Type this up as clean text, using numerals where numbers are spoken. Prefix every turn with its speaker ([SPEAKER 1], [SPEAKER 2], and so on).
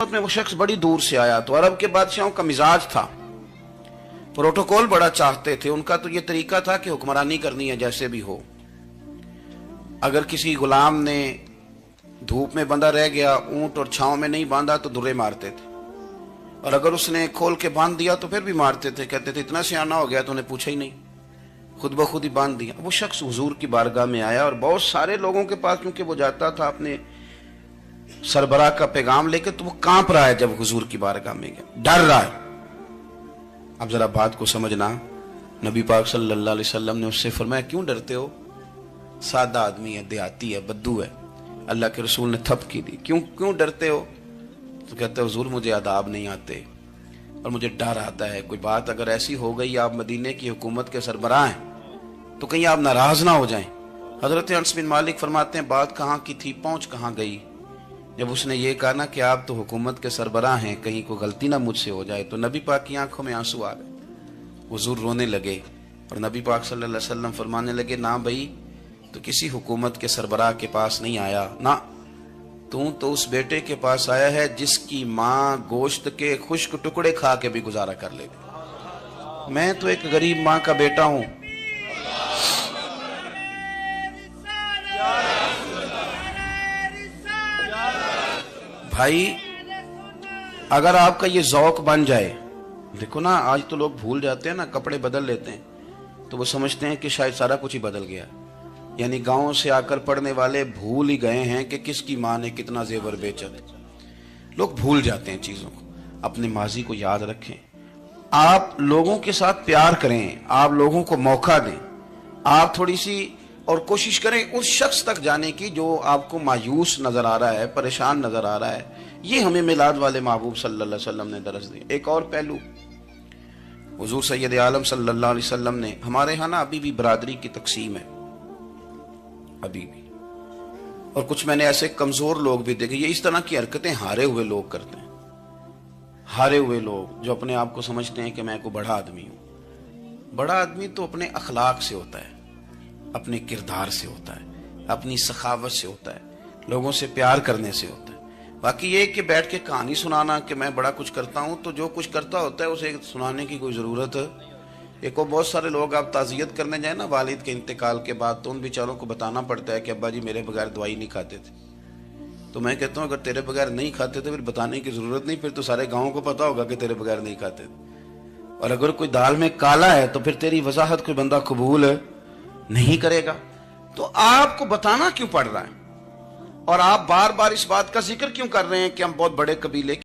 [SPEAKER 1] में वो शख्स बड़ी दूर से आया तो अरब के बादशाहों का मिजाज था, प्रोटोकॉल बड़ा चाहते थे। उनका तो ये तरीका था कि हुक्मरानी करनी है जैसे भी हो। अगर किसी गुलाम ने धूप में बंधा रह गया, ऊंट और छांव में नहीं बांधा तो दुर्रे मारते थे, और अगर उसने खोल के बांध दिया तो फिर भी मारते थे। कहते थे इतना सियाना हो गया तो उन्हें पूछा ही नहीं, खुद ब खुद ही बांध दिया। वो शख्स हुजूर की बारगाह में आया और बहुत सारे लोगों के पास क्योंकि वो जाता था अपने सरबराह का पैगाम लेकर, तो वो कांप रहा है जब हुजूर की बारगाह में गया, डर रहा है। अब जरा बात को समझना, नबी पाक सल्लल्लाहु अलैहि वसल्लम ने उससे फरमाया क्यों डरते हो, सादा आदमी है, देहाती है, बद्दू है। अल्लाह के रसूल ने थप की दी, क्यों क्यों डरते हो? तो कहते हुजूर मुझे आदाब नहीं आते और मुझे डर आता है, कोई बात अगर ऐसी हो गई आप मदीने की हुकूमत के सरबराह हैं तो कहीं आप नाराज ना हो जाएं। हजरत अनस बिन मालिक फरमाते हैं बात कहाँ की थी, पहुंच कहाँ गई। जब उसने ये कहा ना कि आप तो हुकूमत के सरबराह हैं, कहीं कोई गलती ना मुझसे हो जाए, तो नबी पाक की आंखों में आंसू आ गए, हुजूर रोने लगे और नबी पाक सल्लल्लाहु अलैहि वसल्लम फरमाने लगे ना भाई, तो किसी हुकूमत के सरबराह के पास नहीं आया ना, तू तो उस बेटे के पास आया है जिसकी माँ गोश्त के खुश्क टुकड़े खा के भी गुजारा कर लेती। मैं तो एक गरीब माँ का बेटा हूं। भाई अगर आपका ये ज़ौक बन जाए, देखो ना आज तो लोग भूल जाते हैं ना, कपड़े बदल लेते हैं तो वो समझते हैं कि शायद सारा कुछ ही बदल गया। यानी गांव से आकर पढ़ने वाले भूल ही गए हैं कि किसकी माँ ने कितना जेवर बेचा। लोग भूल जाते हैं चीज़ों को। अपने माजी को याद रखें, आप लोगों के साथ प्यार करें, आप लोगों को मौका दें, आप थोड़ी सी और कोशिश करें उस शख्स तक जाने की जो आपको मायूस नजर आ रहा है, परेशान नजर आ रहा है। ये हमें मिलाद वाले महबूब सल्लल्लाहु अलैहि वसल्लम ने दरस दिया। एक और पहलू, हुजूर सैयद आलम सल्लल्लाहु अलैहि वसल्लम ने, हमारे यहाँ ना अभी भी बरादरी की तकसीम है, अभी भी, और कुछ मैंने ऐसे कमजोर लोग भी देखे, ये इस तरह की हरकतें हारे हुए लोग करते हैं। हारे हुए लोग जो अपने आप को समझते हैं कि मैं कोई बड़ा आदमी हूं। बड़ा आदमी तो अपने अखलाक से होता है, अपने किरदार से होता है, अपनी सखावत से होता है, लोगों से प्यार करने से होता है। बाकी ये कि बैठ के कहानी सुनाना कि मैं बड़ा कुछ करता हूं, तो जो कुछ करता होता है उसे सुनाने की कोई ज़रूरत है। एक और बहुत सारे लोग आप ताज़ियत करने जाए ना वालिद के इंतकाल के बाद, तो उन बेचारों को बताना पड़ता है कि अब्बा जी मेरे बगैर दवाई नहीं खाते थे। तो मैं कहता हूँ अगर तेरे बगैर नहीं खाते थे फिर बताने की ज़रूरत नहीं, फिर तो सारे गाँव को पता होगा कि तेरे बगैर नहीं खाते थे। और अगर कोई दाल में काला है तो फिर तेरी वजाहत कोई बंदा कबूल नहीं करेगा। तो आपको बताना क्यों पड़ रहा है और आप बार बार इस बात का जिक्र क्यों कर रहे हैं कि हम बहुत बड़े कबीले